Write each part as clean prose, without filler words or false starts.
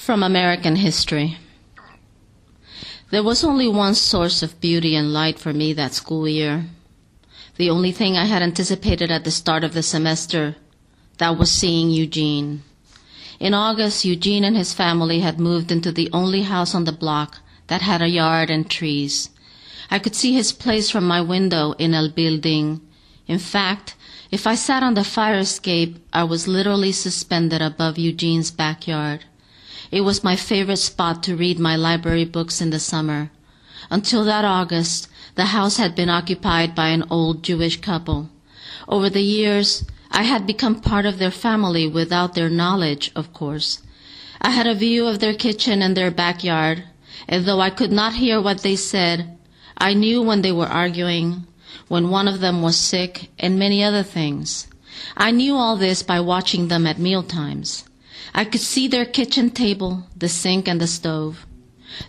From American history. There was only one source of beauty and light for me that school year. The only thing I had anticipated at the start of the semester, that was seeing Eugene. In August, Eugene and his family had moved into the only house on the block that had a yard and trees. I could see his place from my window in El Building. In fact, if I sat on the fire escape, I was literally suspended above Eugene's backyard. It was my favorite spot to read my library books in the summer. Until that August, the house had been occupied by an old Jewish couple. Over the years, I had become part of their family without their knowledge, of course. I had a view of their kitchen and their backyard, and though I could not hear what they said, I knew when they were arguing, when one of them was sick, and many other things. I knew all this by watching them at mealtimes. I could see their kitchen table, the sink, and the stove.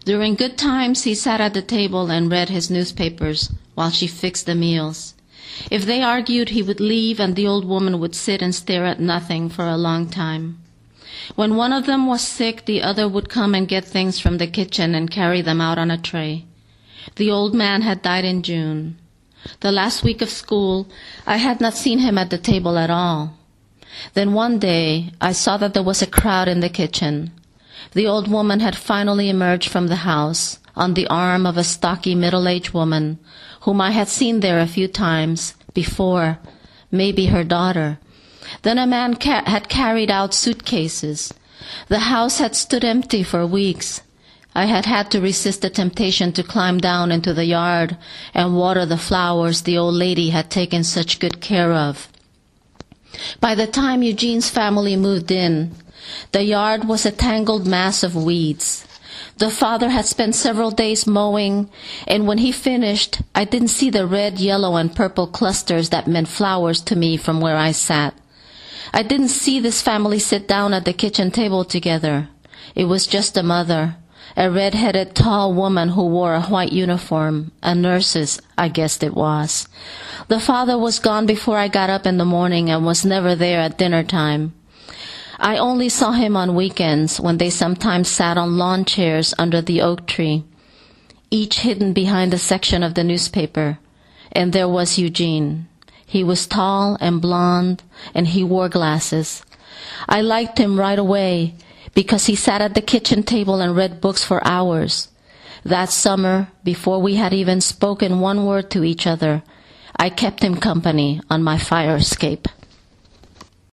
During good times, he sat at the table and read his newspapers while she fixed the meals. If they argued, he would leave and the old woman would sit and stare at nothing for a long time. When one of them was sick, the other would come and get things from the kitchen and carry them out on a tray. The old man had died in June. The last week of school, I had not seen him at the table at all. Then one day, I saw that there was a crowd in the kitchen. The old woman had finally emerged from the house on the arm of a stocky middle-aged woman whom I had seen there a few times before, maybe her daughter. Then a man had carried out suitcases. The house had stood empty for weeks. I had had to resist the temptation to climb down into the yard and water the flowers the old lady had taken such good care of. By the time Eugene's family moved in, the yard was a tangled mass of weeds. The father had spent several days mowing, and when he finished, I didn't see the red, yellow, and purple clusters that meant flowers to me from where I sat. I didn't see this family sit down at the kitchen table together. It was just the mother, a red-headed tall woman who wore a white uniform, a nurse's, I guessed it was. The father was gone before I got up in the morning and was never there at dinner time. I only saw him on weekends when they sometimes sat on lawn chairs under the oak tree, each hidden behind a section of the newspaper. And there was Eugene. He was tall and blond, and he wore glasses. I liked him right away because he sat at the kitchen table and read books for hours. That summer, before we had even spoken one word to each other, I kept him company on my fire escape.